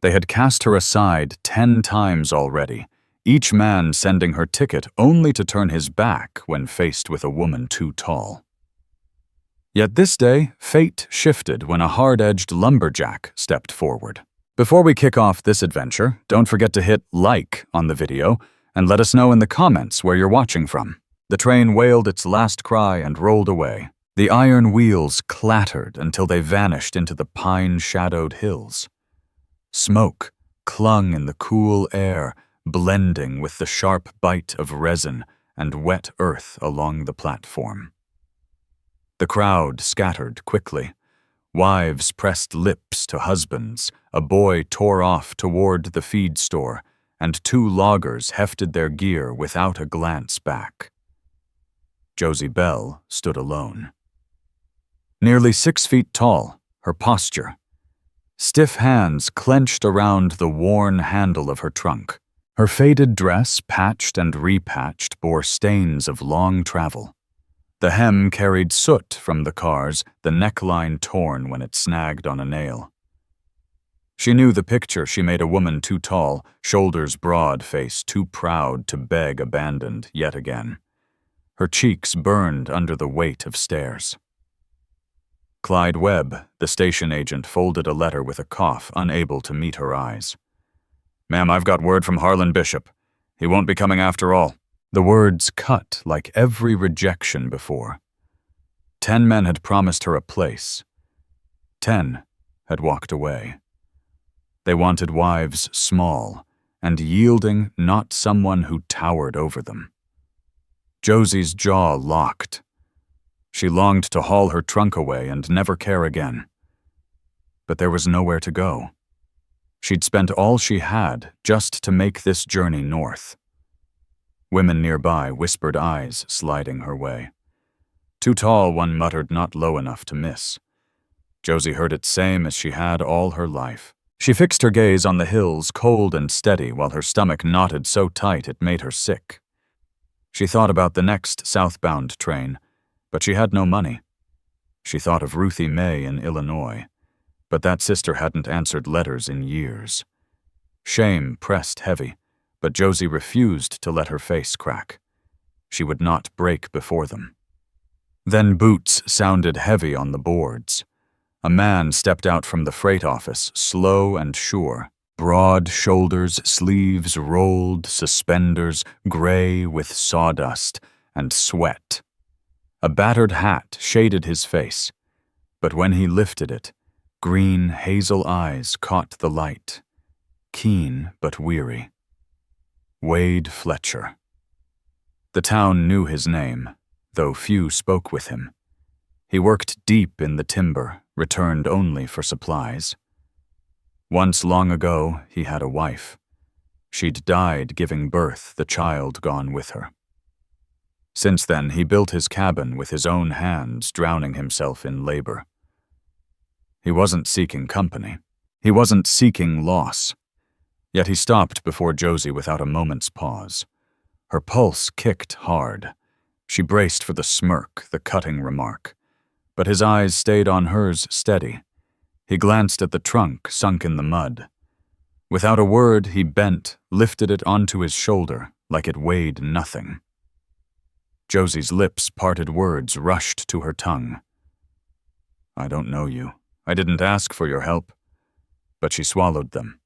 They had cast her aside 10 times already, each man sending her ticket only to turn his back when faced with a woman too tall. Yet this day, fate shifted when a hard-edged lumberjack stepped forward. Before we kick off this adventure, don't forget to hit like on the video and let us know in the comments where you're watching from. The train wailed its last cry and rolled away. The iron wheels clattered until they vanished into the pine-shadowed hills. Smoke clung in the cool air, blending with the sharp bite of resin and wet earth along the platform. The crowd scattered quickly. Wives pressed lips to husbands, a boy tore off toward the feed store, and 2 loggers hefted their gear without a glance back. Josie Bell stood alone. Nearly 6 feet tall, her posture. Stiff hands clenched around the worn handle of her trunk. Her faded dress, patched and repatched, bore stains of long travel. The hem carried soot from the cars, the neckline torn when it snagged on a nail. She knew the picture she made a woman too tall, shoulders broad, face too proud to beg abandoned yet again. Her cheeks burned under the weight of stares. Clyde Webb, the station agent, folded a letter with a cough, unable to meet her eyes. "Ma'am, I've got word from Harlan Bishop. He won't be coming after all." The words cut like every rejection before. 10 men had promised her a place. 10 had walked away. They wanted wives small and yielding, not someone who towered over them. Josie's jaw locked. She longed to haul her trunk away and never care again. But there was nowhere to go. She'd spent all she had just to make this journey north. Women nearby whispered eyes sliding her way. Too tall, one muttered, not low enough to miss. Josie heard it same as she had all her life. She fixed her gaze on the hills, cold and steady, while her stomach knotted so tight it made her sick. She thought about the next southbound train, but she had no money. She thought of Ruthie May in Illinois, but that sister hadn't answered letters in years. Shame pressed heavy, but Josie refused to let her face crack. She would not break before them. Then boots sounded heavy on the boards. A man stepped out from the freight office, slow and sure. Broad shoulders, sleeves rolled, suspenders, gray with sawdust and sweat. A battered hat shaded his face, but when he lifted it, green hazel eyes caught the light, keen but weary. Wade Fletcher. The town knew his name, though few spoke with him. He worked deep in the timber, returned only for supplies. Once long ago, he had a wife. She'd died giving birth, the child gone with her. Since then, he built his cabin with his own hands, drowning himself in labor. He wasn't seeking company. He wasn't seeking loss. Yet he stopped before Josie without a moment's pause. Her pulse kicked hard. She braced for the smirk, the cutting remark. But his eyes stayed on hers steady. He glanced at the trunk sunk in the mud. Without a word, he bent, lifted it onto his shoulder like it weighed nothing. Josie's lips parted, words rushed to her tongue. "I don't know you. I didn't ask for your help." But she swallowed them.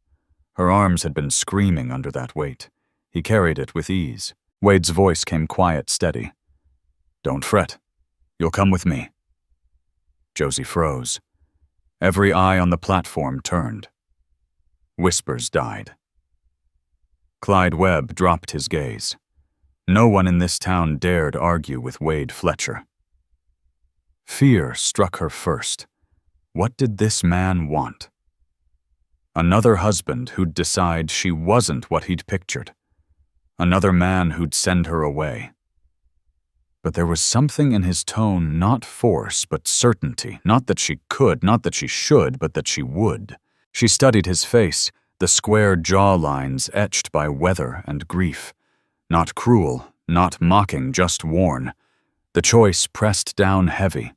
Her arms had been screaming under that weight. He carried it with ease. Wade's voice came quiet, steady. "Don't fret. You'll come with me." Josie froze. Every eye on the platform turned. Whispers died. Clyde Webb dropped his gaze. No one in this town dared argue with Wade Fletcher. Fear struck her first. What did this man want? Another husband who'd decide she wasn't what he'd pictured. Another man who'd send her away. But there was something in his tone, not force, but certainty. Not that she could, not that she should, but that she would. She studied his face, the square jaw lines etched by weather and grief. Not cruel, not mocking, just worn. The choice pressed down heavy.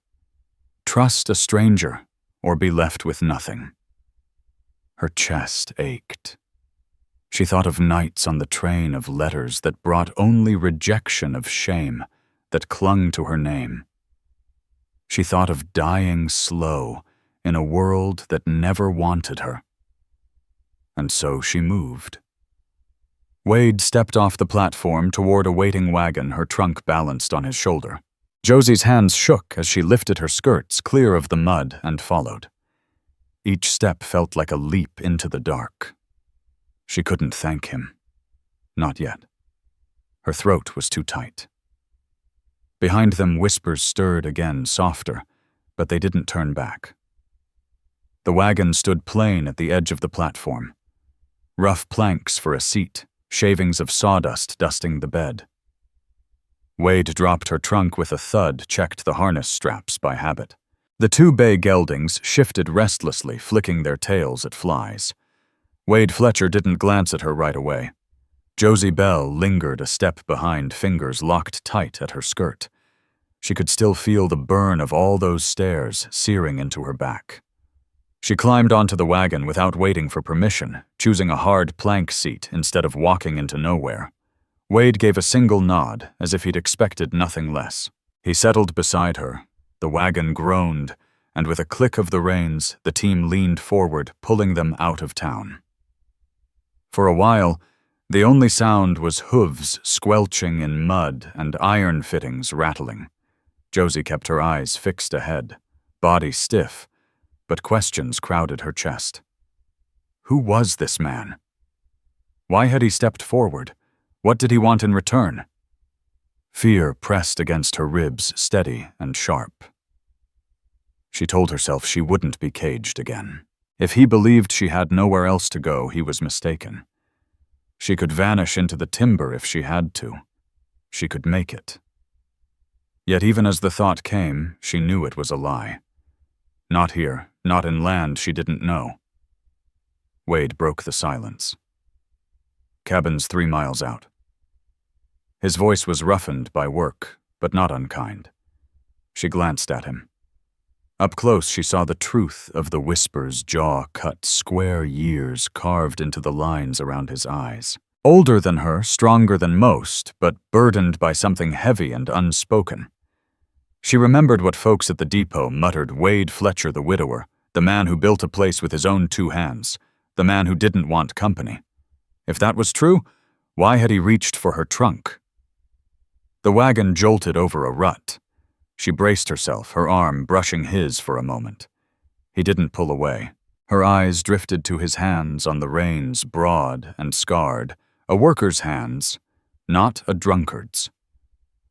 Trust a stranger, or be left with nothing. Her chest ached. She thought of nights on the train, of letters that brought only rejection, of shame that clung to her name. She thought of dying slow in a world that never wanted her. And so she moved. Wade stepped off the platform toward a waiting wagon, her trunk balanced on his shoulder. Josie's hands shook as she lifted her skirts clear of the mud and followed. Each step felt like a leap into the dark. She couldn't thank him. Not yet. Her throat was too tight. Behind them, whispers stirred again, softer, but they didn't turn back. The wagon stood plain at the edge of the platform. Rough planks for a seat, shavings of sawdust dusting the bed. Wade dropped her trunk with a thud, checked the harness straps by habit. The two bay geldings shifted restlessly, flicking their tails at flies. Wade Fletcher didn't glance at her right away. Josie Bell lingered a step behind, fingers locked tight at her skirt. She could still feel the burn of all those stares searing into her back. She climbed onto the wagon without waiting for permission, choosing a hard plank seat instead of walking into nowhere. Wade gave a single nod, as if he'd expected nothing less. He settled beside her. The wagon groaned, and with a click of the reins, the team leaned forward, pulling them out of town. For a while, the only sound was hooves squelching in mud and iron fittings rattling. Josie kept her eyes fixed ahead, body stiff, but questions crowded her chest. Who was this man? Why had he stepped forward? What did he want in return? Fear pressed against her ribs, steady and sharp. She told herself she wouldn't be caged again. If he believed she had nowhere else to go, he was mistaken. She could vanish into the timber if she had to. She could make it. Yet even as the thought came, she knew it was a lie. Not here, not in land she didn't know. Wade broke the silence. Cabin's 3 miles out. His voice was roughened by work, but not unkind. She glanced at him. Up close, she saw the truth of the whisper's jaw-cut, square years carved into the lines around his eyes. Older than her, stronger than most, but burdened by something heavy and unspoken. She remembered what folks at the depot muttered: Wade Fletcher, the widower, the man who built a place with his own 2 hands, the man who didn't want company. If that was true, why had he reached for her trunk? The wagon jolted over a rut. She braced herself, her arm brushing his for a moment. He didn't pull away. Her eyes drifted to his hands on the reins, broad and scarred, a worker's hands, not a drunkard's.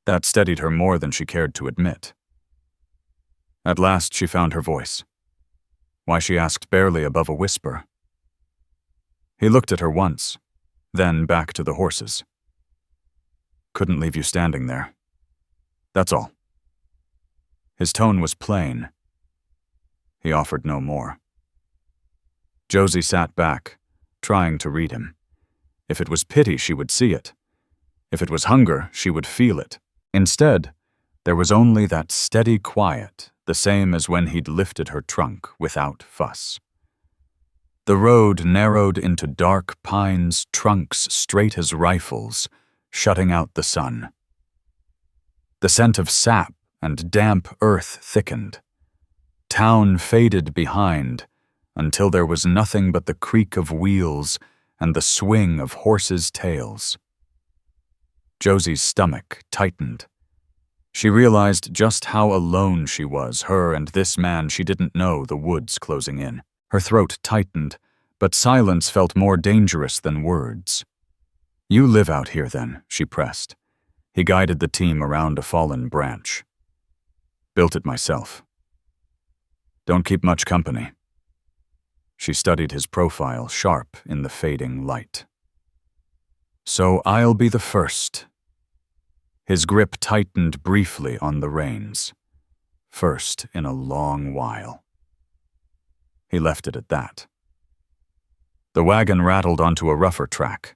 That steadied her more than she cared to admit. At last she found her voice. Why, she asked barely above a whisper. He looked at her once, then back to the horses. Couldn't leave you standing there. That's all. His tone was plain. He offered no more. Josie sat back, trying to read him. If it was pity, she would see it. If it was hunger, she would feel it. Instead, there was only that steady quiet, the same as when he'd lifted her trunk without fuss. The road narrowed into dark pines, trunks straight as rifles, shutting out the sun. The scent of sap and damp earth thickened. Town faded behind until there was nothing but the creak of wheels and the swing of horses' tails. Josie's stomach tightened. She realized just how alone she was, her and this man she didn't know, the woods closing in. Her throat tightened, but silence felt more dangerous than words. You live out here then, she pressed. He guided the team around a fallen branch. Built it myself. Don't keep much company. She studied his profile, sharp in the fading light. So I'll be the first. His grip tightened briefly on the reins. First in a long while. He left it at that. The wagon rattled onto a rougher track.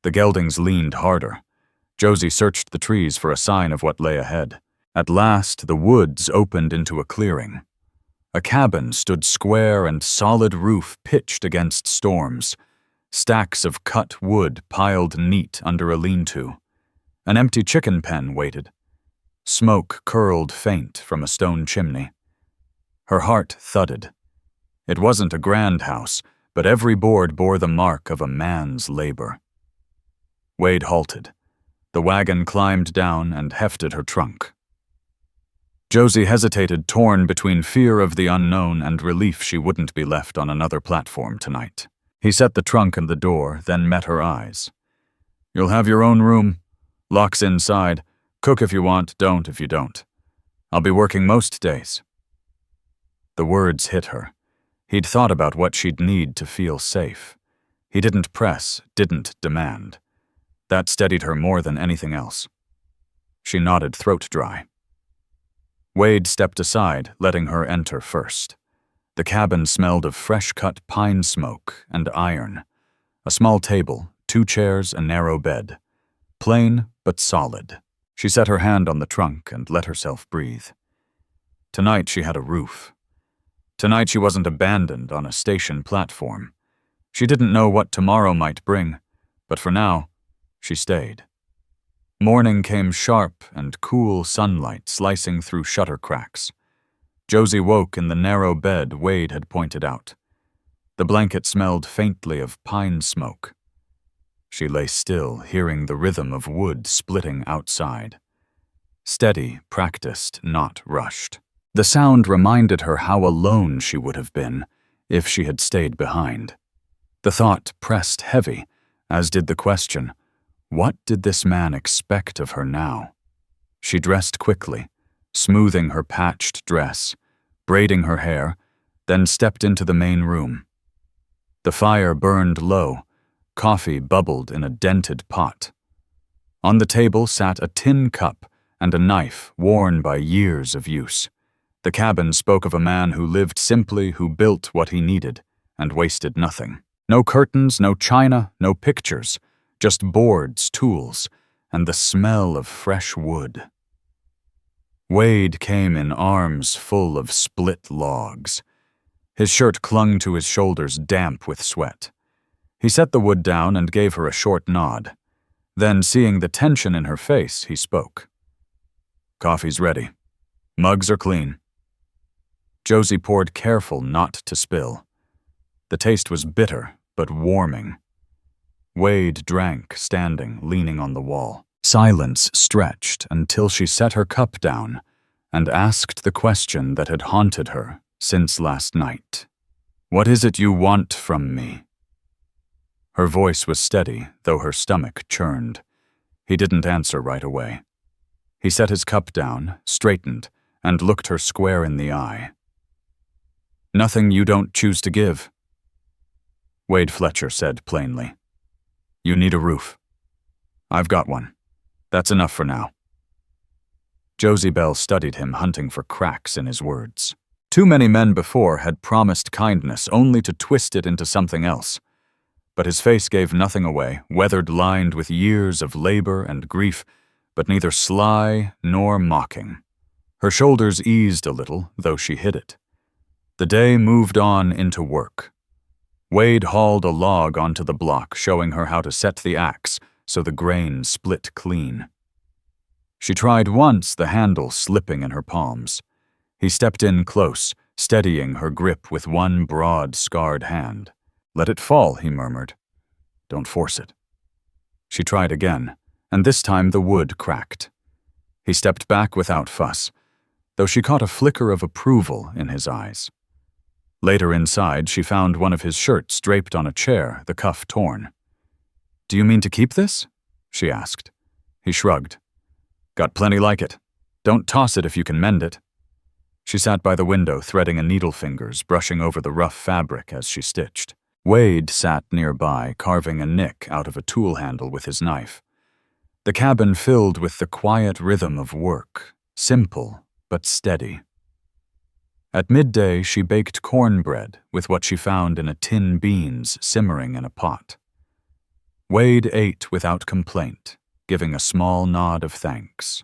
The geldings leaned harder. Josie searched the trees for a sign of what lay ahead. At last, the woods opened into a clearing. A cabin stood square and solid roof pitched against storms, stacks of cut wood piled neat under a lean-to. An empty chicken pen waited. Smoke curled faint from a stone chimney. Her heart thudded. It wasn't a grand house, but every board bore the mark of a man's labor. Wade halted. The wagon climbed down and hefted her trunk. Josie hesitated, torn between fear of the unknown and relief she wouldn't be left on another platform tonight. He set the trunk in the door, then met her eyes. "You'll have your own room. Lock's inside. Cook if you want, don't if you don't. I'll be working most days." The words hit her. He'd thought about what she'd need to feel safe. He didn't press, didn't demand. That steadied her more than anything else. She nodded, throat dry. Wade stepped aside, letting her enter first. The cabin smelled of fresh-cut pine smoke and iron. A small table, 2 chairs, a narrow bed. Plain, but solid. She set her hand on the trunk and let herself breathe. Tonight she had a roof. Tonight she wasn't abandoned on a station platform. She didn't know what tomorrow might bring, but for now, she stayed. Morning came sharp and cool sunlight slicing through shutter cracks. Josie woke in the narrow bed Wade had pointed out. The blanket smelled faintly of pine smoke. She lay still, hearing the rhythm of wood splitting outside. Steady, practiced, not rushed. The sound reminded her how alone she would have been if she had stayed behind. The thought pressed heavy, as did the question, what did this man expect of her now? She dressed quickly, smoothing her patched dress, braiding her hair, then stepped into the main room. The fire burned low. Coffee bubbled in a dented pot. On the table sat a tin cup and a knife worn by years of use. The cabin spoke of a man who lived simply, who built what he needed, and wasted nothing. No curtains, no china, no pictures, just boards, tools, and the smell of fresh wood. Wade came in arms full of split logs. His shirt clung to his shoulders, damp with sweat. He set the wood down and gave her a short nod. Then, seeing the tension in her face, he spoke. "Coffee's ready. Mugs are clean." Josie poured, careful not to spill. The taste was bitter, but warming. Wade drank, standing, leaning on the wall. Silence stretched until she set her cup down and asked the question that had haunted her since last night. "What is it you want from me?" Her voice was steady, though her stomach churned. He didn't answer right away. He set his cup down, straightened, and looked her square in the eye. "Nothing you don't choose to give," Wade Fletcher said plainly. "You need a roof. I've got one. That's enough for now." Josie Bell studied him, hunting for cracks in his words. Too many men before had promised kindness only to twist it into something else. But his face gave nothing away, weathered, lined with years of labor and grief, but neither sly nor mocking. Her shoulders eased a little, though she hid it. The day moved on into work. Wade hauled a log onto the block, showing her how to set the axe so the grain split clean. She tried once, the handle slipping in her palms. He stepped in close, steadying her grip with one broad, scarred hand. "Let it fall," he murmured. "Don't force it." She tried again, and this time the wood cracked. He stepped back without fuss, though she caught a flicker of approval in his eyes. Later inside, she found one of his shirts draped on a chair, the cuff torn. "Do you mean to keep this?" she asked. He shrugged. "Got plenty like it. Don't toss it if you can mend it." She sat by the window, threading a needle fingers, brushing over the rough fabric as she stitched. Wade sat nearby, carving a nick out of a tool handle with his knife. The cabin filled with the quiet rhythm of work, simple but steady. At midday, she baked cornbread with what she found in a tin beans simmering in a pot. Wade ate without complaint, giving a small nod of thanks.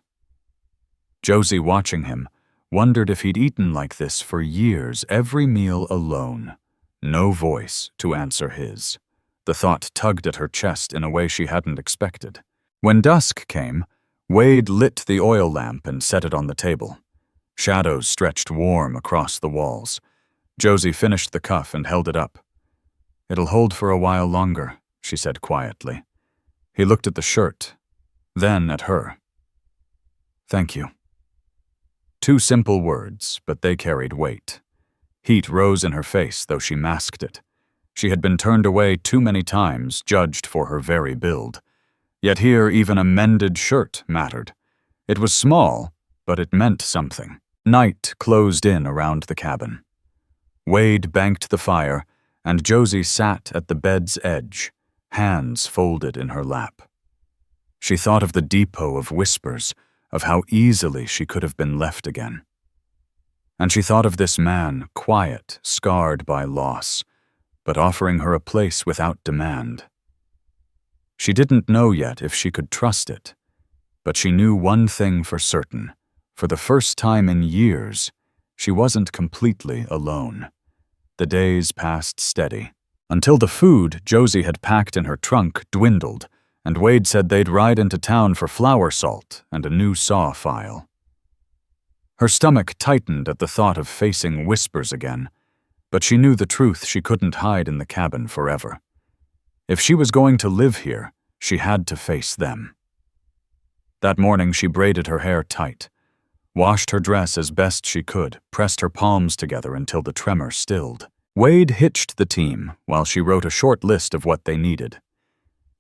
Josie, watching him, wondered if he'd eaten like this for years, every meal alone. No voice to answer his. The thought tugged at her chest in a way she hadn't expected. When dusk came, Wade lit the oil lamp and set it on the table. Shadows stretched warm across the walls. Josie finished the cuff and held it up. "It'll hold for a while longer," she said quietly. He looked at the shirt, then at her. "Thank you." 2 simple words, but they carried weight. Heat rose in her face, though she masked it. She had been turned away too many times, judged for her very build. Yet here even a mended shirt mattered. It was small, but it meant something. Night closed in around the cabin. Wade banked the fire, and Josie sat at the bed's edge, hands folded in her lap. She thought of the depot of whispers, of how easily she could have been left again. And she thought of this man, quiet, scarred by loss, but offering her a place without demand. She didn't know yet if she could trust it, but she knew one thing for certain. For the first time in years, she wasn't completely alone. The days passed steady, until the food Josie had packed in her trunk dwindled, and Wade said they'd ride into town for flour salt and a new saw file. Her stomach tightened at the thought of facing whispers again, but she knew the truth she couldn't hide in the cabin forever. If she was going to live here, she had to face them. That morning she braided her hair tight, washed her dress as best she could, pressed her palms together until the tremor stilled. Wade hitched the team while she wrote a short list of what they needed.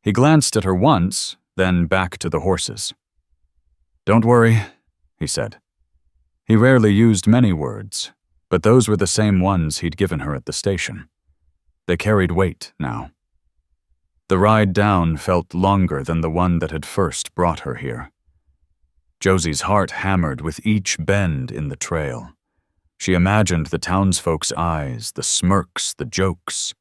He glanced at her once, then back to the horses. "Don't worry," he said. He rarely used many words, but those were the same ones he'd given her at the station. They carried weight now. The ride down felt longer than the one that had first brought her here. Josie's heart hammered with each bend in the trail. She imagined the townsfolk's eyes, the smirks, the jokes.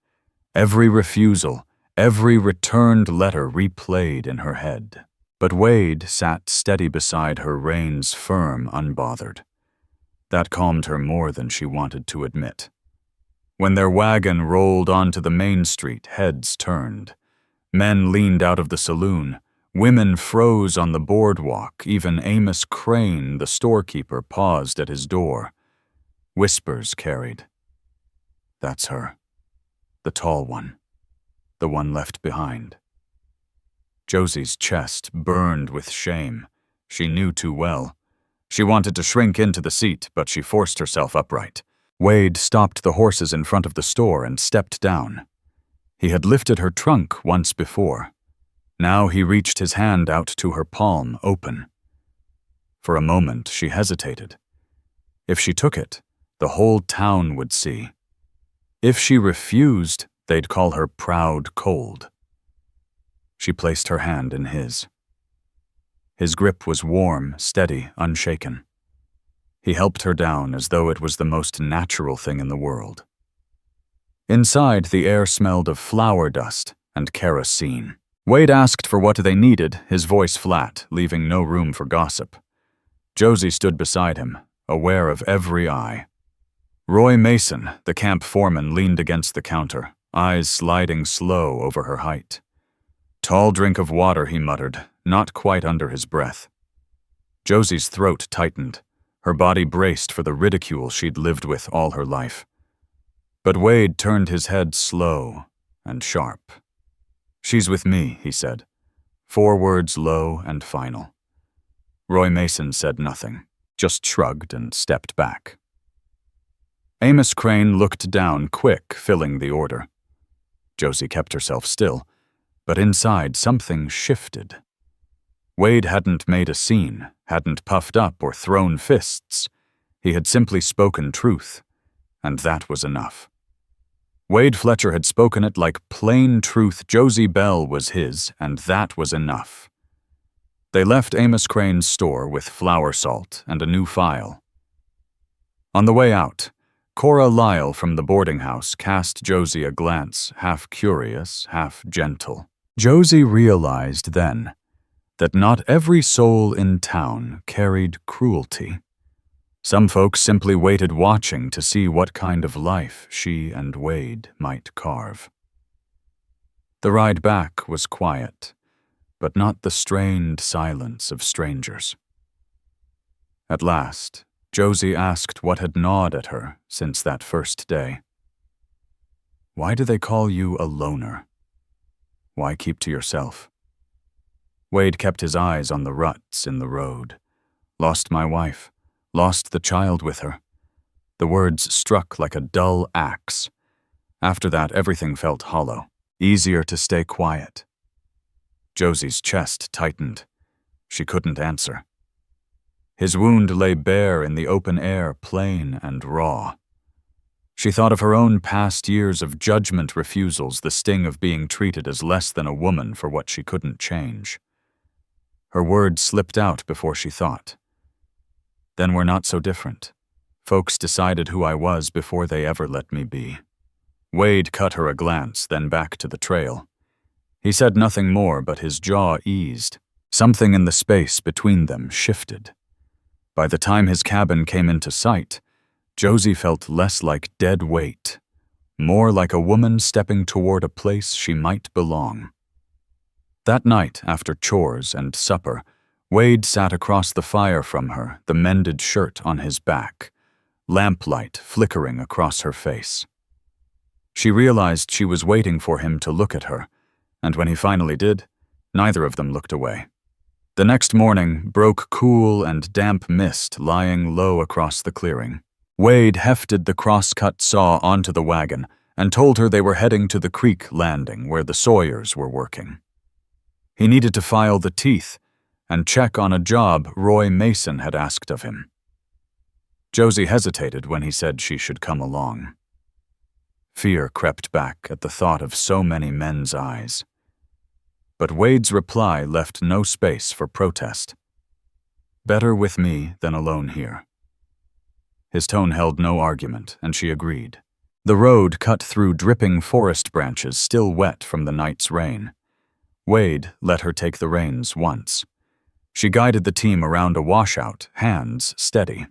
Every refusal, every returned letter replayed in her head. But Wade sat steady beside her, reins firm, unbothered. That calmed her more than she wanted to admit. When their wagon rolled onto the main street, heads turned. Men leaned out of the saloon. Women froze on the boardwalk. Even Amos Crane, the storekeeper, paused at his door. Whispers carried. "That's her. The tall one. The one left behind." Josie's chest burned with shame. She knew too well. She wanted to shrink into the seat, but she forced herself upright. Wade stopped the horses in front of the store and stepped down. He had lifted her trunk once before. Now he reached his hand out to her palm, open. For a moment, she hesitated. If she took it, the whole town would see. If she refused, they'd call her proud cold. She placed her hand in his. His grip was warm, steady, unshaken. He helped her down as though it was the most natural thing in the world. Inside, the air smelled of flour dust and kerosene. Wade asked for what they needed, his voice flat, leaving no room for gossip. Josie stood beside him, aware of every eye. Roy Mason, the camp foreman, leaned against the counter, eyes sliding slow over her height. "Tall drink of water," he muttered, not quite under his breath. Josie's throat tightened. Her body braced for the ridicule she'd lived with all her life. But Wade turned his head slow and sharp. "She's with me," he said. 4 words low and final. Roy Mason said nothing, just shrugged and stepped back. Amos Crane looked down, quick, filling the order. Josie kept herself still, but inside something shifted. Wade hadn't made a scene, hadn't puffed up or thrown fists. He had simply spoken truth, and that was enough. Wade Fletcher had spoken it like plain truth. Josie Bell was his, and that was enough. They left Amos Crane's store with flour salt and a new file. On the way out, Cora Lyle from the boarding house cast Josie a glance, half curious, half gentle. Josie realized then that not every soul in town carried cruelty. Some folks simply waited watching to see what kind of life she and Wade might carve. The ride back was quiet, but not the strained silence of strangers. At last, Josie asked what had gnawed at her since that first day. "Why do they call you a loner? Why keep to yourself?" Wade kept his eyes on the ruts in the road. "Lost my wife, lost the child with her." The words struck like a dull axe. After that, everything felt hollow, easier to stay quiet. Josie's chest tightened. She couldn't answer. His wound lay bare in the open air, plain and raw. She thought of her own past years of judgment refusals, the sting of being treated as less than a woman for what she couldn't change. Her words slipped out before she thought. "Then we're not so different. Folks decided who I was before they ever let me be." Wade cut her a glance, then back to the trail. He said nothing more, but his jaw eased. Something in the space between them shifted. By the time his cabin came into sight, Josie felt less like dead weight, more like a woman stepping toward a place she might belong. That night, after chores and supper, Wade sat across the fire from her, the mended shirt on his back, lamplight flickering across her face. She realized she was waiting for him to look at her, and when he finally did, neither of them looked away. The next morning broke cool and damp mist lying low across the clearing. Wade hefted the cross-cut saw onto the wagon and told her they were heading to the creek landing where the Sawyers were working. He needed to file the teeth and check on a job Roy Mason had asked of him. Josie hesitated when he said she should come along. Fear crept back at the thought of so many men's eyes. But Wade's reply left no space for protest. "Better with me than alone here." His tone held no argument, and she agreed. The road cut through dripping forest branches still wet from the night's rain. Wade let her take the reins once. She guided the team around a washout, hands steady.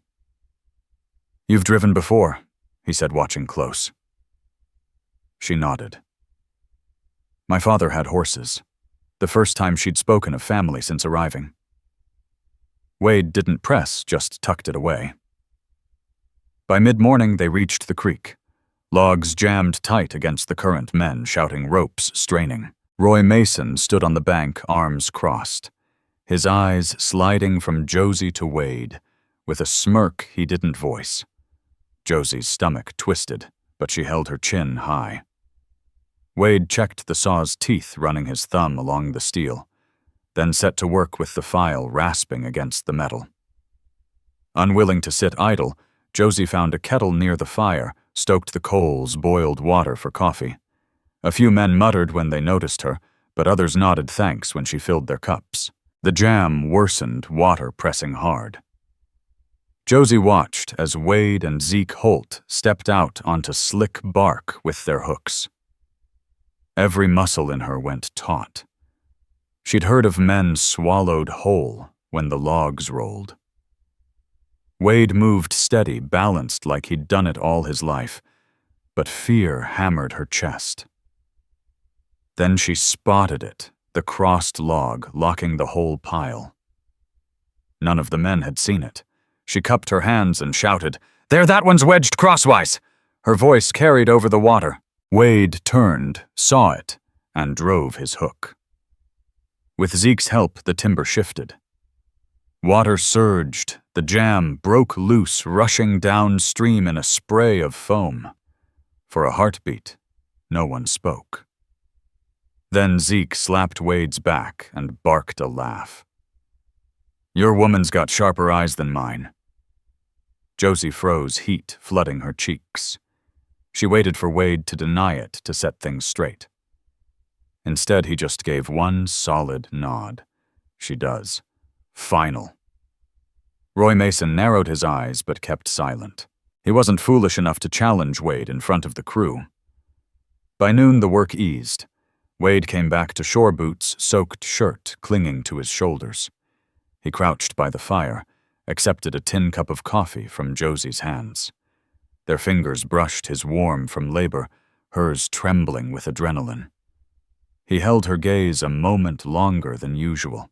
"You've driven before," he said, watching close. She nodded. "My father had horses. The first time she'd spoken of family since arriving." Wade didn't press, just tucked it away. By mid-morning, they reached the creek. Logs jammed tight against the current, men shouting, ropes straining. Roy Mason stood on the bank, arms crossed, his eyes sliding from Josie to Wade, with a smirk he didn't voice. Josie's stomach twisted, but she held her chin high. Wade checked the saw's teeth, running his thumb along the steel, then set to work with the file rasping against the metal. Unwilling to sit idle, Josie found a kettle near the fire, stoked the coals, boiled water for coffee. A few men muttered when they noticed her, but others nodded thanks when she filled their cups. The jam worsened, water pressing hard. Josie watched as Wade and Zeke Holt stepped out onto slick bark with their hooks. Every muscle in her went taut. She'd heard of men swallowed whole when the logs rolled. Wade moved steady, balanced like he'd done it all his life, but fear hammered her chest. Then she spotted it, the crossed log locking the whole pile. None of the men had seen it. She cupped her hands and shouted, "There, that one's wedged crosswise!" Her voice carried over the water. Wade turned, saw it, and drove his hook. With Zeke's help, the timber shifted. Water surged, the jam broke loose, rushing downstream in a spray of foam. For a heartbeat, no one spoke. Then Zeke slapped Wade's back and barked a laugh. "Your woman's got sharper eyes than mine." Josie froze, heat flooding her cheeks. She waited for Wade to deny it to set things straight. Instead, he just gave one solid nod. "She does. Final." Roy Mason narrowed his eyes but kept silent. He wasn't foolish enough to challenge Wade in front of the crew. By noon, the work eased. Wade came back to shore boots, soaked shirt clinging to his shoulders. He crouched by the fire, accepted a tin cup of coffee from Josie's hands. Their fingers brushed his warm from labor, hers trembling with adrenaline. He held her gaze a moment longer than usual.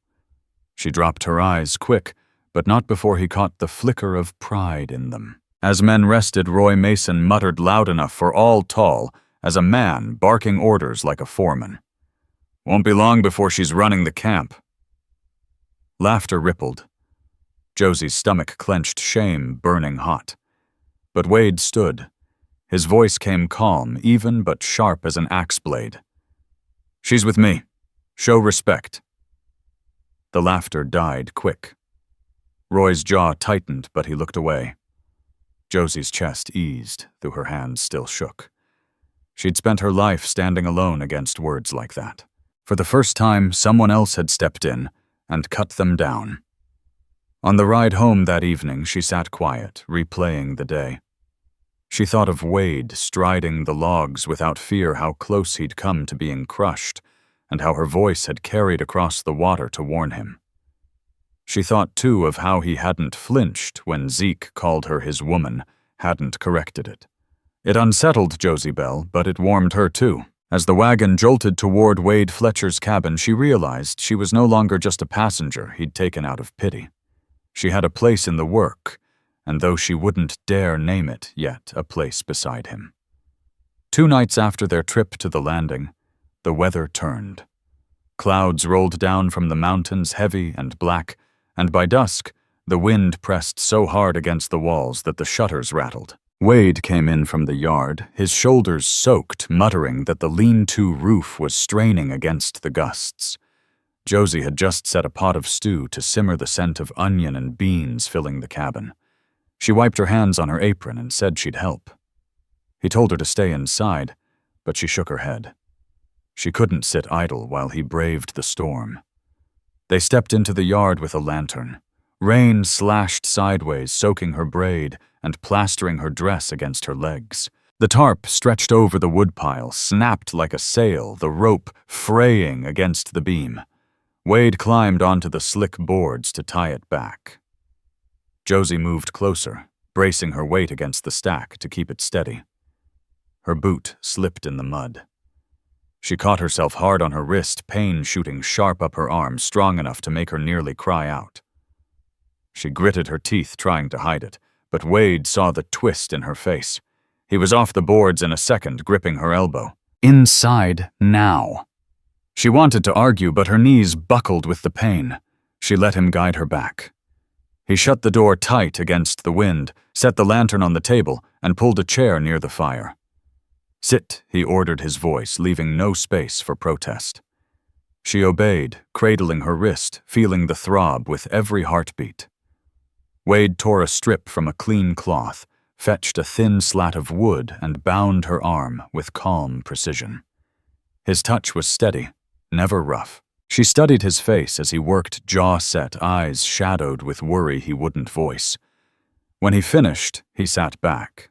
She dropped her eyes quick, but not before he caught the flicker of pride in them. As men rested, Roy Mason muttered loud enough for all tall, as a man barking orders like a foreman. "Won't be long before she's running the camp." Laughter rippled. Josie's stomach clenched, shame burning hot. But Wade stood. His voice came calm, even but sharp as an axe blade. "She's with me. Show respect." The laughter died quick. Roy's jaw tightened, but he looked away. Josie's chest eased, though her hands still shook. She'd spent her life standing alone against words like that. For the first time, someone else had stepped in and cut them down. On the ride home that evening, she sat quiet, replaying the day. She thought of Wade striding the logs without fear, how close he'd come to being crushed, and how her voice had carried across the water to warn him. She thought, too, of how he hadn't flinched when Zeke called her his woman, hadn't corrected it. It unsettled Josie Bell, but it warmed her, too. As the wagon jolted toward Wade Fletcher's cabin, she realized she was no longer just a passenger he'd taken out of pity. She had a place in the work, and though she wouldn't dare name it yet, a place beside him. 2 nights after their trip to the landing, the weather turned. Clouds rolled down from the mountains, heavy and black, and by dusk, the wind pressed so hard against the walls that the shutters rattled. Wade came in from the yard, his shoulders soaked, muttering that the lean-to roof was straining against the gusts. Josie had just set a pot of stew to simmer, the scent of onion and beans filling the cabin. She wiped her hands on her apron and said she'd help. He told her to stay inside, but she shook her head. She couldn't sit idle while he braved the storm. They stepped into the yard with a lantern. Rain slashed sideways, soaking her braid and plastering her dress against her legs. The tarp stretched over the woodpile, snapped like a sail, the rope fraying against the beam. Wade climbed onto the slick boards to tie it back. Josie moved closer, bracing her weight against the stack to keep it steady. Her boot slipped in the mud. She caught herself hard on her wrist, pain shooting sharp up her arm, strong enough to make her nearly cry out. She gritted her teeth, trying to hide it, but Wade saw the twist in her face. He was off the boards in a second, gripping her elbow. "Inside, now." She wanted to argue, but her knees buckled with the pain. She let him guide her back. He shut the door tight against the wind, set the lantern on the table, and pulled a chair near the fire. "Sit," he ordered, his voice leaving no space for protest. She obeyed, cradling her wrist, feeling the throb with every heartbeat. Wade tore a strip from a clean cloth, fetched a thin slat of wood, and bound her arm with calm precision. His touch was steady, never rough. She studied his face as he worked, jaw set, eyes shadowed with worry he wouldn't voice. When he finished, he sat back.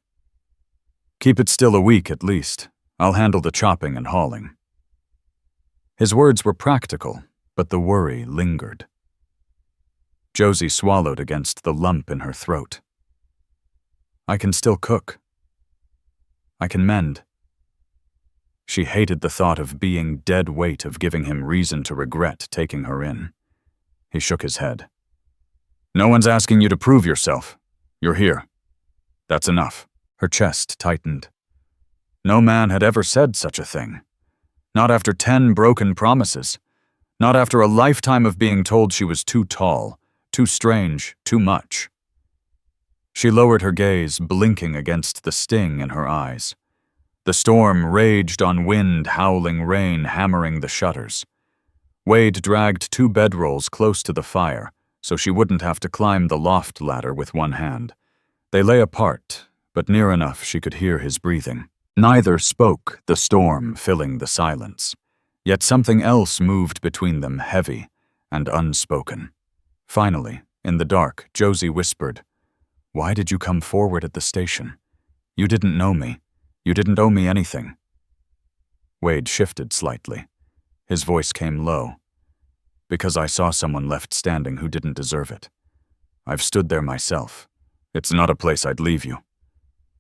"Keep it still a week at least. I'll handle the chopping and hauling." His words were practical, but the worry lingered. Josie swallowed against the lump in her throat. "I can still cook. I can mend." She hated the thought of being dead weight, of giving him reason to regret taking her in. He shook his head. "No one's asking you to prove yourself. You're here. That's enough." Her chest tightened. No man had ever said such a thing. Not after 10 broken promises. Not after a lifetime of being told she was too tall, too strange, too much. She lowered her gaze, blinking against the sting in her eyes. The storm raged on wind, howling rain, hammering the shutters. Wade dragged 2 bedrolls close to the fire, so she wouldn't have to climb the loft ladder with one hand. They lay apart, but near enough she could hear his breathing. Neither spoke, the storm filling the silence. Yet something else moved between them, heavy and unspoken. Finally, in the dark, Josie whispered, "Why did you come forward at the station? You didn't know me. You didn't owe me anything." Wade shifted slightly. His voice came low. "Because I saw someone left standing who didn't deserve it. I've stood there myself. It's not a place I'd leave you."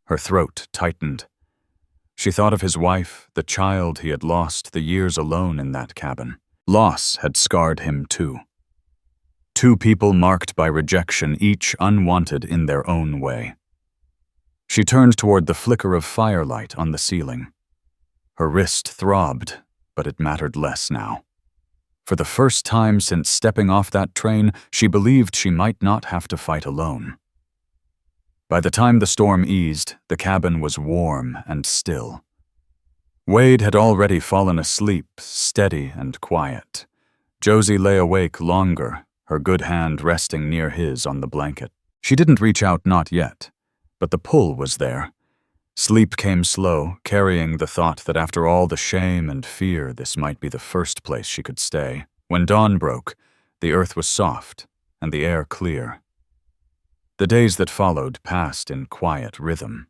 Her throat tightened. She thought of his wife, the child he had lost the years alone in that cabin. Loss had scarred him too. Two people marked by rejection, each unwanted in their own way. She turned toward the flicker of firelight on the ceiling. Her wrist throbbed, but it mattered less now. For the first time since stepping off that train, she believed she might not have to fight alone. By the time the storm eased, the cabin was warm and still. Wade had already fallen asleep, steady and quiet. Josie lay awake longer, her good hand resting near his on the blanket. She didn't reach out, not yet, but the pull was there. Sleep came slow, carrying the thought that after all the shame and fear, this might be the first place she could stay. When dawn broke, the earth was soft and the air clear. The days that followed passed in quiet rhythm.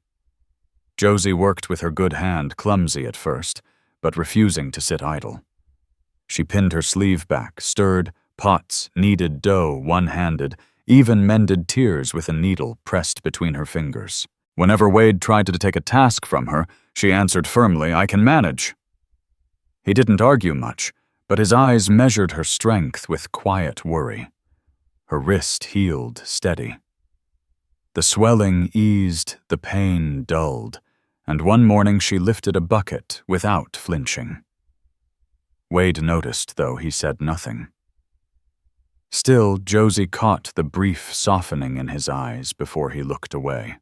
Josie worked with her good hand, clumsy at first, but refusing to sit idle. She pinned her sleeve back, stirred pots, kneaded dough one-handed, even mended tears with a needle pressed between her fingers. Whenever Wade tried to take a task from her, she answered firmly, "I can manage." He didn't argue much, but his eyes measured her strength with quiet worry. Her wrist healed steady. The swelling eased, the pain dulled, and one morning she lifted a bucket without flinching. Wade noticed, though he said nothing. Still, Josie caught the brief softening in his eyes before he looked away.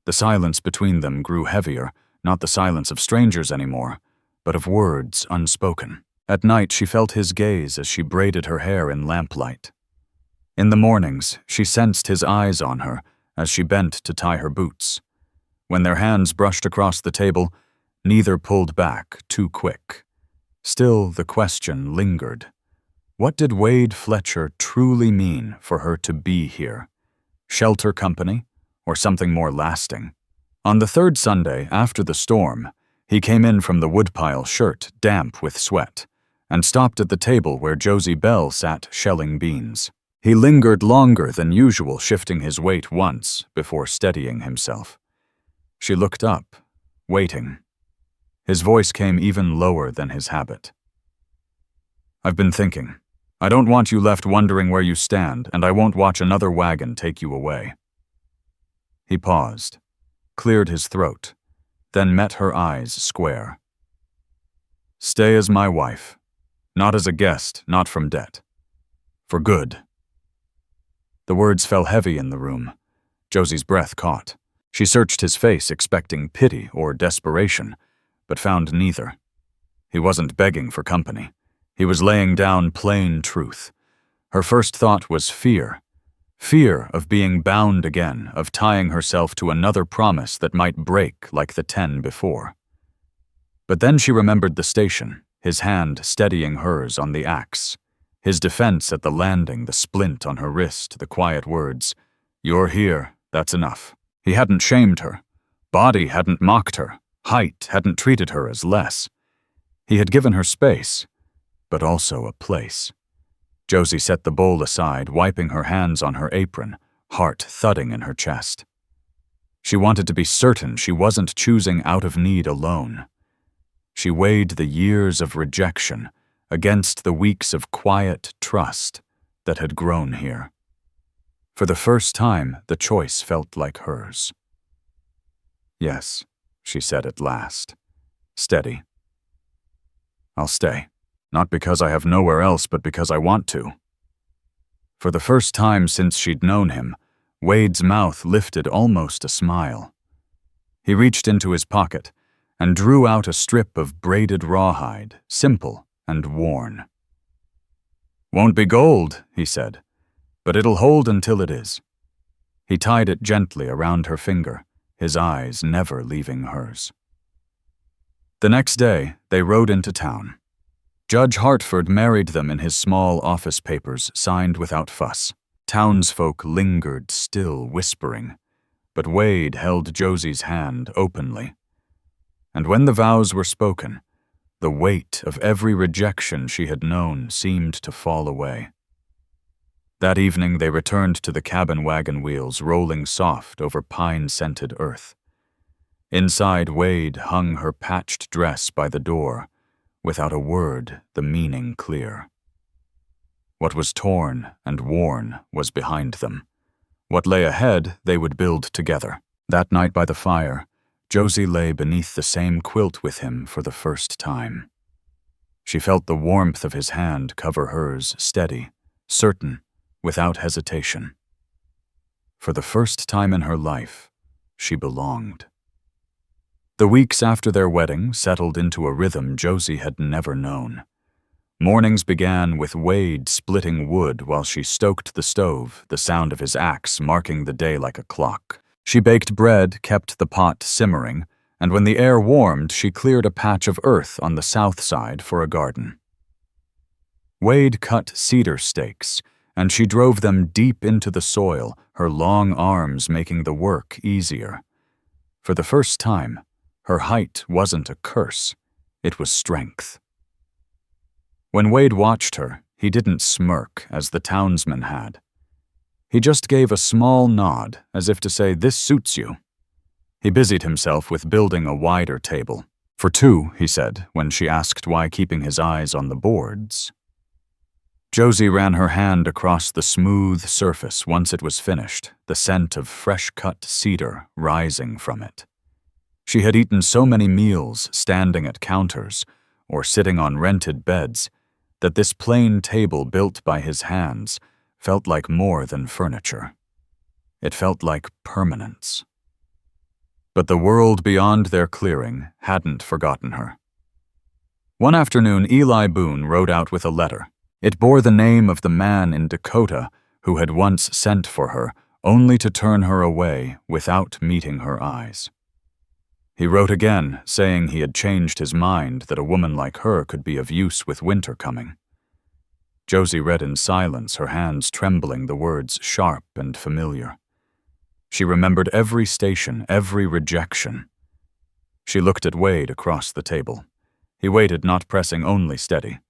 The silence between them grew heavier, not the silence of strangers anymore, but of words unspoken. At night she felt his gaze as she braided her hair in lamplight. In the mornings, she sensed his eyes on her as she bent to tie her boots. When their hands brushed across the table, neither pulled back too quick. Still, the question lingered. What did Wade Fletcher truly mean for her to be here? Shelter company, or something more lasting? On the third Sunday after the storm, he came in from the woodpile, shirt damp with sweat, and stopped at the table where Josie Bell sat shelling beans. He lingered longer than usual, shifting his weight once before steadying himself. She looked up, waiting. His voice came even lower than his habit. "I've been thinking. I don't want you left wondering where you stand, and I won't watch another wagon take you away." He paused, cleared his throat, then met her eyes square. "Stay as my wife. Not as a guest, not from debt. For good." The words fell heavy in the room. Josie's breath caught. She searched his face, expecting pity or desperation, but found neither. He wasn't begging for company. He was laying down plain truth. Her first thought was fear. Fear of being bound again, of tying herself to another promise that might break like the 10 before. But then she remembered the station, his hand steadying hers on the axe. His defense at the landing, the splint on her wrist, the quiet words, "You're here, that's enough." He hadn't shamed her. Body hadn't mocked her. Height hadn't treated her as less. He had given her space, but also a place. Josie set the bowl aside, wiping her hands on her apron, heart thudding in her chest. She wanted to be certain she wasn't choosing out of need alone. She weighed the years of rejection against the weeks of quiet trust that had grown here. For the first time, the choice felt like hers. "Yes," she said at last, steady. "I'll stay, not because I have nowhere else, but because I want to." For the first time since she'd known him, Wade's mouth lifted almost a smile. He reached into his pocket and drew out a strip of braided rawhide, simple and worn. "Won't be gold," he said, "but it'll hold until it is." He tied it gently around her finger, his eyes never leaving hers. The next day, they rode into town. Judge Hartford married them in his small office papers, signed without fuss. Townsfolk lingered, still whispering, but Wade held Josie's hand openly. And when the vows were spoken, the weight of every rejection she had known seemed to fall away. That evening they returned to the cabin wagon wheels rolling soft over pine-scented earth. Inside, Wade hung her patched dress by the door, without a word, the meaning clear. What was torn and worn was behind them. What lay ahead they would build together. That night by the fire, Josie lay beneath the same quilt with him for the first time. She felt the warmth of his hand cover hers, steady, certain, without hesitation. For the first time in her life, she belonged. The weeks after their wedding settled into a rhythm Josie had never known. Mornings began with Wade splitting wood while she stoked the stove, the sound of his axe marking the day like a clock. She baked bread, kept the pot simmering, and when the air warmed, she cleared a patch of earth on the south side for a garden. Wade cut cedar stakes, and she drove them deep into the soil, her long arms making the work easier. For the first time, her height wasn't a curse, it was strength. When Wade watched her, he didn't smirk as the townsman had. He just gave a small nod, as if to say, "This suits you." He busied himself with building a wider table. "For two," he said, when she asked why, keeping his eyes on the boards. Josie ran her hand across the smooth surface once it was finished, the scent of fresh-cut cedar rising from it. She had eaten so many meals standing at counters or sitting on rented beds that this plain table built by his hands felt like more than furniture. It felt like permanence. But the world beyond their clearing hadn't forgotten her. One afternoon, Eli Boone rode out with a letter. It bore the name of the man in Dakota who had once sent for her, only to turn her away without meeting her eyes. He wrote again, saying he had changed his mind that a woman like her could be of use with winter coming. Josie read in silence, her hands trembling, the words sharp and familiar. She remembered every station, every rejection. She looked at Wade across the table. He waited, not pressing, only steady.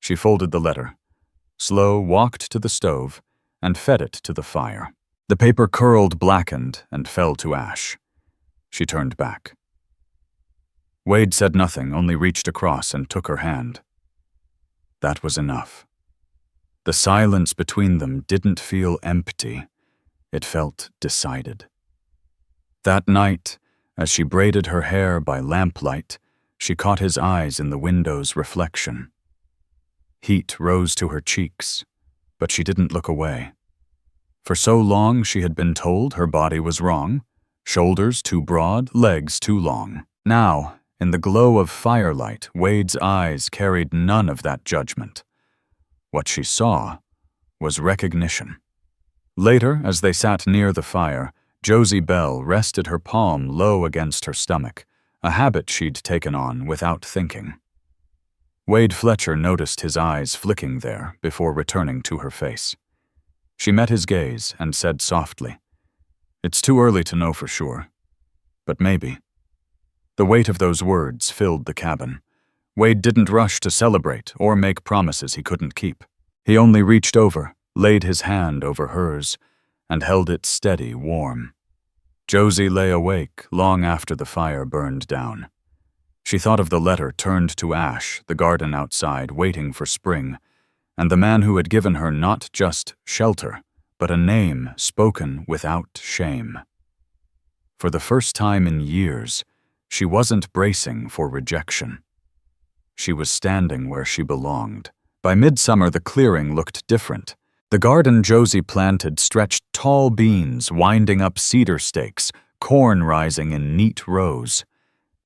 She folded the letter, slow, walked to the stove, and fed it to the fire. The paper curled, blackened, and fell to ash. She turned back. Wade said nothing, only reached across and took her hand. That was enough. The silence between them didn't feel empty. It felt decided. That night, as she braided her hair by lamplight, she caught his eyes in the window's reflection. Heat rose to her cheeks, but she didn't look away. For so long she had been told her body was wrong, shoulders too broad, legs too long. Now, in the glow of firelight, Wade's eyes carried none of that judgment. What she saw was recognition. Later, as they sat near the fire, Josie Bell rested her palm low against her stomach, a habit she'd taken on without thinking. Wade Fletcher noticed his eyes flicking there before returning to her face. She met his gaze and said softly, "It's too early to know for sure, but maybe." The weight of those words filled the cabin. Wade didn't rush to celebrate or make promises he couldn't keep. He only reached over, laid his hand over hers, and held it steady, warm. Josie lay awake long after the fire burned down. She thought of the letter turned to ash, the garden outside waiting for spring, and the man who had given her not just shelter, but a name spoken without shame. For the first time in years, she wasn't bracing for rejection. She was standing where she belonged. By midsummer, the clearing looked different. The garden Josie planted stretched tall beans winding up cedar stakes, corn rising in neat rows.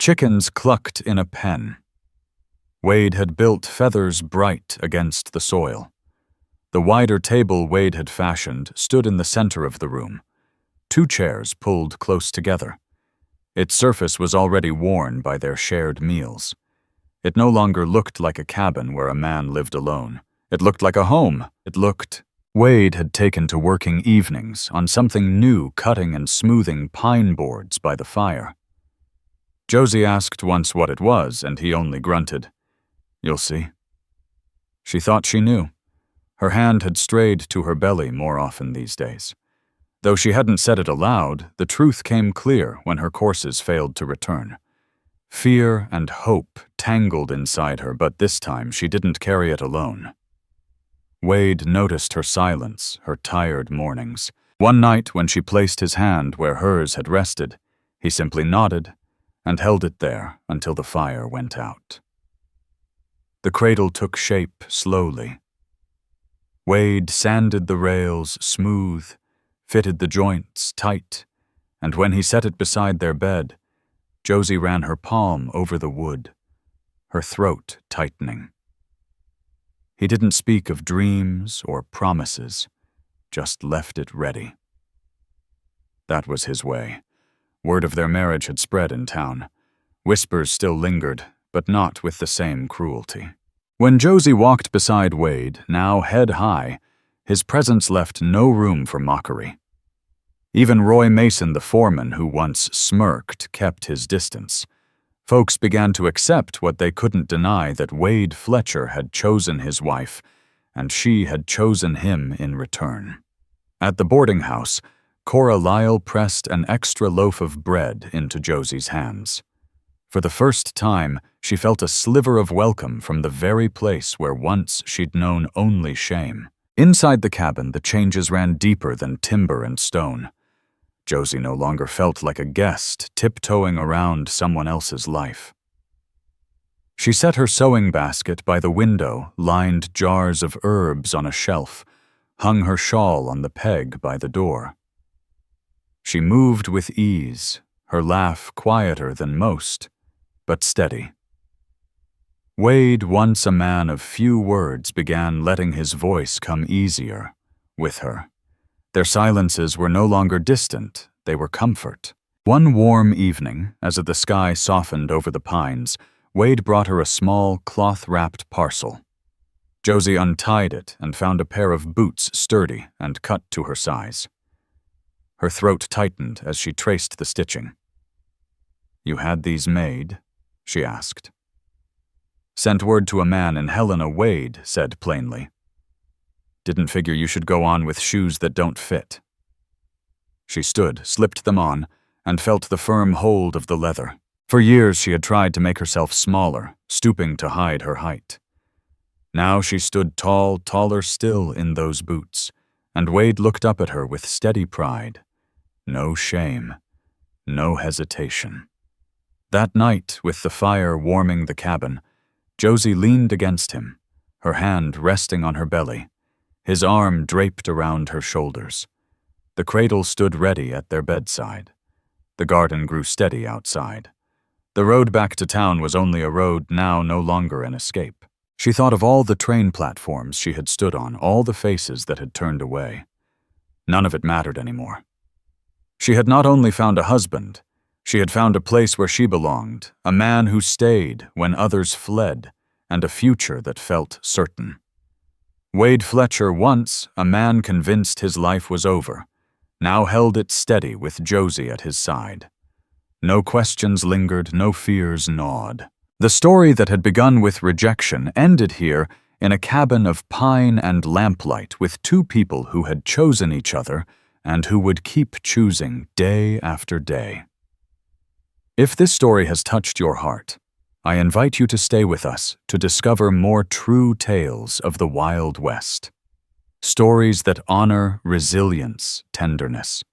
Chickens clucked in a pen. Wade had built feathers bright against the soil. The wider table Wade had fashioned stood in the center of the room, 2 chairs pulled close together. Its surface was already worn by their shared meals. It no longer looked like a cabin where a man lived alone. It looked like a home. Wade had taken to working evenings on something new, cutting and smoothing pine boards by the fire. Josie asked once what it was, and he only grunted, "You'll see." She thought she knew. Her hand had strayed to her belly more often these days. Though she hadn't said it aloud, the truth came clear when her courses failed to return. Fear and hope tangled inside her, but this time she didn't carry it alone. Wade noticed her silence, her tired mornings. One night, when she placed his hand where hers had rested, he simply nodded and held it there until the fire went out. The cradle took shape slowly. Wade sanded the rails smooth, fitted the joints tight, and when he set it beside their bed, Josie ran her palm over the wood, her throat tightening. He didn't speak of dreams or promises, just left it ready. That was his way. Word of their marriage had spread in town. Whispers still lingered, but not with the same cruelty. When Josie walked beside Wade, now head high, his presence left no room for mockery. Even Roy Mason, the foreman who once smirked, kept his distance. Folks began to accept what they couldn't deny, that Wade Fletcher had chosen his wife, and she had chosen him in return. At the boarding house, Cora Lyle pressed an extra loaf of bread into Josie's hands. For the first time, she felt a sliver of welcome from the very place where once she'd known only shame. Inside the cabin, the changes ran deeper than timber and stone. Josie no longer felt like a guest tiptoeing around someone else's life. She set her sewing basket by the window, lined jars of herbs on a shelf, hung her shawl on the peg by the door. She moved with ease, her laugh quieter than most, but steady. Wade, once a man of few words, began letting his voice come easier with her. Their silences were no longer distant, they were comfort. One warm evening, as the sky softened over the pines, Wade brought her a small, cloth-wrapped parcel. Josie untied it and found a pair of boots sturdy and cut to her size. Her throat tightened as she traced the stitching. "You had these made?" she asked. "Sent word to a man in Helena," Wade said plainly. "Didn't figure you should go on with shoes that don't fit." She stood, slipped them on, and felt the firm hold of the leather. For years she had tried to make herself smaller, stooping to hide her height. Now she stood tall, taller still in those boots, and Wade looked up at her with steady pride. No shame, no hesitation. That night, with the fire warming the cabin, Josie leaned against him, her hand resting on her belly, his arm draped around her shoulders. The cradle stood ready at their bedside. The garden grew steady outside. The road back to town was only a road now, no longer an escape. She thought of all the train platforms she had stood on, all the faces that had turned away. None of it mattered anymore. She had not only found a husband, she had found a place where she belonged, a man who stayed when others fled, and a future that felt certain. Wade Fletcher, once a man convinced his life was over, now held it steady with Josie at his side. No questions lingered, no fears gnawed. The story that had begun with rejection ended here in a cabin of pine and lamplight with two people who had chosen each other and who would keep choosing day after day. If this story has touched your heart, I invite you to stay with us to discover more true tales of the Wild West. Stories that honor resilience, tenderness,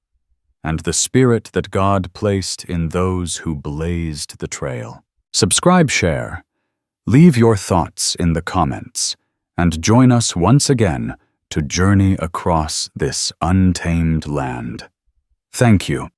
and the spirit that God placed in those who blazed the trail. Subscribe, share, leave your thoughts in the comments, and join us once again to journey across this untamed land. Thank you.